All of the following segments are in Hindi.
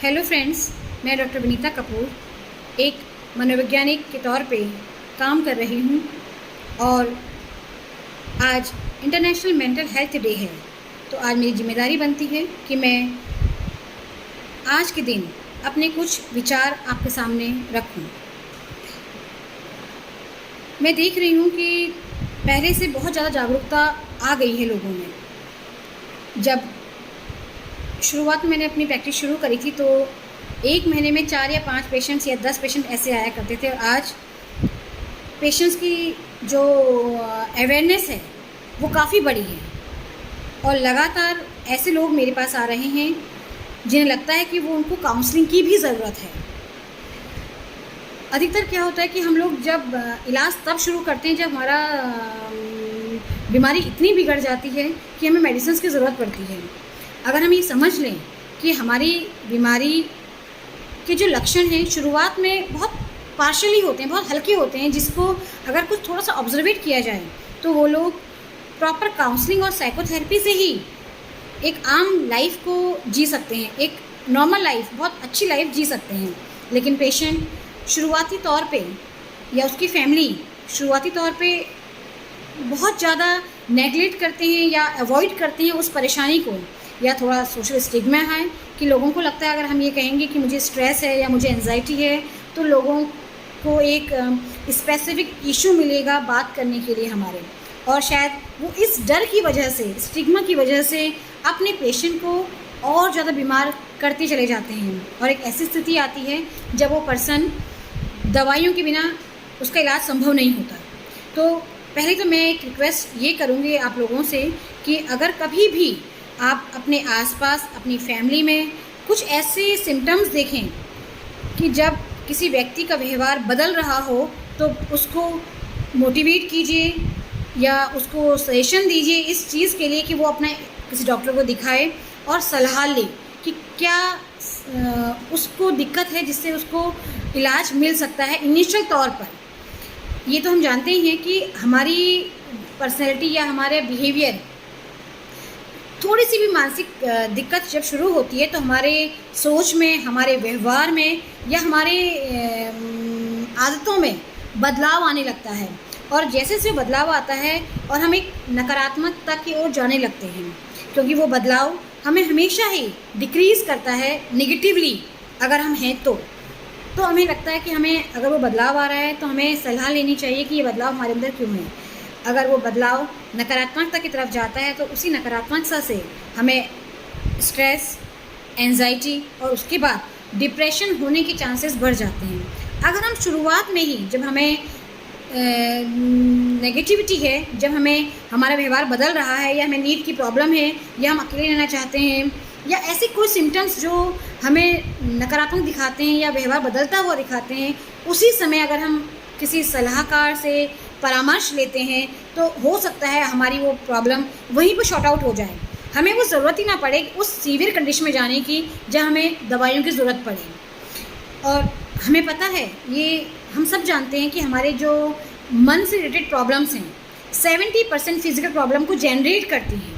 हेलो फ्रेंड्स, मैं डॉक्टर विनीता कपूर एक मनोवैज्ञानिक के तौर पे काम कर रही हूँ और आज इंटरनेशनल मेंटल हेल्थ डे है। तो आज मेरी जिम्मेदारी बनती है कि मैं आज के दिन अपने कुछ विचार आपके सामने रखूँ। मैं देख रही हूँ कि पहले से बहुत ज़्यादा जागरूकता आ गई है लोगों में। जब शुरुआत में मैंने अपनी प्रैक्टिस शुरू करी थी तो एक महीने में 4 या 5 पेशेंट्स या 10 पेशेंट ऐसे आया करते थे, और आज पेशेंट्स की जो अवेयरनेस है वो काफ़ी बड़ी है और लगातार ऐसे लोग मेरे पास आ रहे हैं जिन्हें लगता है कि वो उनको काउंसलिंग की भी ज़रूरत है। अधिकतर क्या होता है कि हम लोग जब इलाज तब शुरू करते हैं जब हमारा बीमारी इतनी बिगड़ जाती है कि हमें मेडिसिन की ज़रूरत पड़ती है। अगर हम ये समझ लें कि हमारी बीमारी के जो लक्षण हैं शुरुआत में बहुत पार्शली होते हैं, बहुत हल्के होते हैं, जिसको अगर कुछ थोड़ा सा ऑब्जर्वेट किया जाए तो वो लोग प्रॉपर काउंसलिंग और साइकोथेरेपी से ही एक आम लाइफ को जी सकते हैं, एक नॉर्मल लाइफ, बहुत अच्छी लाइफ जी सकते हैं। लेकिन पेशेंट शुरुआती तौर पे या उसकी फैमिली शुरुआती तौर पे बहुत ज़्यादा नेगलेक्ट करते हैं या अवॉइड करते हैं उस परेशानी को, या थोड़ा सोशल स्टिग्मा है कि लोगों को लगता है अगर हम ये कहेंगे कि मुझे स्ट्रेस है या मुझे एंजाइटी है तो लोगों को एक स्पेसिफिक इशू मिलेगा बात करने के लिए हमारे, और शायद वो इस डर की वजह से, स्टिग्मा की वजह से अपने पेशेंट को और ज़्यादा बीमार करते चले जाते हैं। और एक ऐसी स्थिति आती है जब वो पर्सन दवाइयों के बिना उसका इलाज संभव नहीं होता। तो पहले तो मैं एक रिक्वेस्ट ये करूँगी आप लोगों से कि अगर कभी भी आप अपने आसपास अपनी फैमिली में कुछ ऐसे सिम्टम्स देखें कि जब किसी व्यक्ति का व्यवहार बदल रहा हो तो उसको मोटिवेट कीजिए या उसको सजेशन दीजिए इस चीज़ के लिए कि वो अपना किसी डॉक्टर को दिखाए और सलाह ले कि क्या उसको दिक्कत है जिससे उसको इलाज मिल सकता है इनिशियल तौर पर। ये तो हम जानते ही हैं कि हमारी पर्सनैलिटी या हमारे बिहेवियर, थोड़ी सी भी मानसिक दिक्कत जब शुरू होती है तो हमारे सोच में, हमारे व्यवहार में या हमारे आदतों में बदलाव आने लगता है, और जैसे जैसे बदलाव आता है और हम एक नकारात्मकता की ओर जाने लगते हैं, क्योंकि वो बदलाव हमें हमेशा ही डिक्रीज़ करता है निगेटिवली। अगर हम हैं तो हमें लगता है कि हमें अगर वो बदलाव आ रहा है तो हमें सलाह लेनी चाहिए कि ये बदलाव हमारे अंदर क्यों है। अगर वो बदलाव नकारात्मकता की तरफ जाता है तो उसी नकारात्मकता से हमें स्ट्रेस, एंजाइटी और उसके बाद डिप्रेशन होने के चांसेस बढ़ जाते हैं। अगर हम शुरुआत में ही, जब हमें नेगेटिविटी है, जब हमें हमारा व्यवहार बदल रहा है या हमें नींद की प्रॉब्लम है या हम अकेले रहना चाहते हैं या ऐसे कोई सिम्टम्स जो हमें नकारात्मक दिखाते हैं या व्यवहार बदलता हुआ दिखाते हैं, उसी समय अगर हम किसी सलाहकार से परामर्श लेते हैं तो हो सकता है हमारी वो प्रॉब्लम वहीं पर शॉर्ट आउट हो जाए, हमें वो ज़रूरत ही ना पड़े उस सीवियर कंडीशन में जाने की जहाँ हमें दवाइयों की ज़रूरत पड़े। और हमें पता है, ये हम सब जानते हैं कि हमारे जो मन से रिलेटेड प्रॉब्लम्स हैं 70% फिजिकल प्रॉब्लम को जनरेट करती हैं।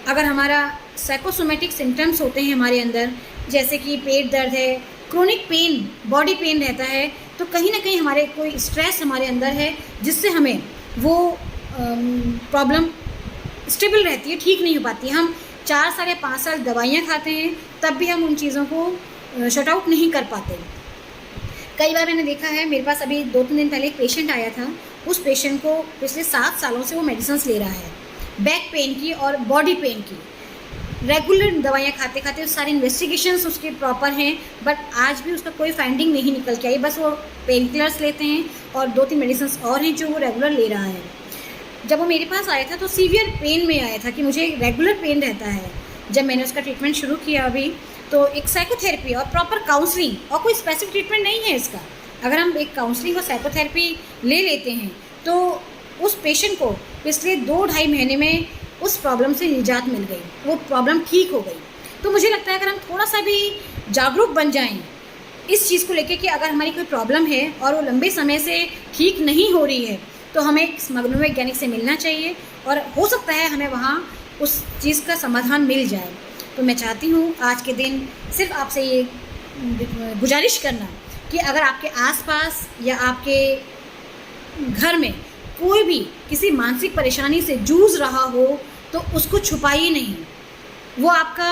अगर हमारा साइकोसोमेटिक सिम्टम्स होते हैं हमारे अंदर, जैसे कि पेट दर्द है, क्रोनिक पेन, बॉडी पेन रहता है, तो कहीं ना कहीं हमारे कोई स्ट्रेस हमारे अंदर है जिससे हमें वो प्रॉब्लम स्टेबल रहती है, ठीक नहीं हो पाती। हम 4 साल या 5 साल दवाइयाँ खाते हैं तब भी हम उन चीज़ों को शट आउट नहीं कर पाते। कई बार मैंने देखा है, मेरे पास अभी 2-3 दिन पहले एक पेशेंट आया था, उस पेशेंट को पिछले 7 सालों से वो मेडिसिन ले रहा है, बैक पेन की और बॉडी पेन की। रेगुलर दवाइयाँ खाते खाते सारी इन्वेस्टिगेशंस उसके प्रॉपर हैं, बट आज भी उसका कोई फाइंडिंग नहीं निकल के आई। बस वो पेन किलर्स लेते हैं और 2-3 मेडिसिन और हैं जो वो रेगुलर ले रहा है। जब वो मेरे पास आया था तो सीवियर पेन में आया था कि मुझे रेगुलर पेन रहता है। जब मैंने उसका ट्रीटमेंट शुरू किया अभी, तो एक साइकोथेरेपी और प्रॉपर काउंसलिंग, और कोई स्पेसिफिक ट्रीटमेंट नहीं है इसका, अगर हम एक काउंसलिंग और साइकोथेरेपी ले लेते हैं तो उस पेशेंट को पिछले 2-2.5 महीने में उस प्रॉब्लम से निजात मिल गई, वो प्रॉब्लम ठीक हो गई। तो मुझे लगता है अगर हम थोड़ा सा भी जागरूक बन जाएं इस चीज़ को लेके कि अगर हमारी कोई प्रॉब्लम है और वो लंबे समय से ठीक नहीं हो रही है तो हमें एक मनोवैज्ञानिक से मिलना चाहिए, और हो सकता है हमें वहाँ उस चीज़ का समाधान मिल जाए। तो मैं चाहती हूँ आज के दिन सिर्फ आपसे ये गुजारिश करना कि अगर आपके आसपास या आपके घर में कोई भी किसी मानसिक परेशानी से जूझ रहा हो तो उसको छुपाइए नहीं। वो आपका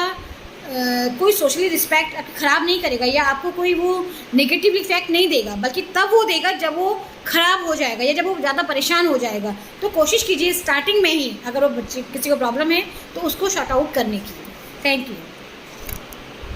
कोई सोशली रिस्पेक्ट ख़राब नहीं करेगा या आपको कोई वो नेगेटिव इफेक्ट नहीं देगा, बल्कि तब वो देगा जब वो ख़राब हो जाएगा या जब वो ज़्यादा परेशान हो जाएगा। तो कोशिश कीजिए स्टार्टिंग में ही, अगर वो बच्चे किसी को प्रॉब्लम है तो उसको शॉर्ट आउट करने की। Thank you.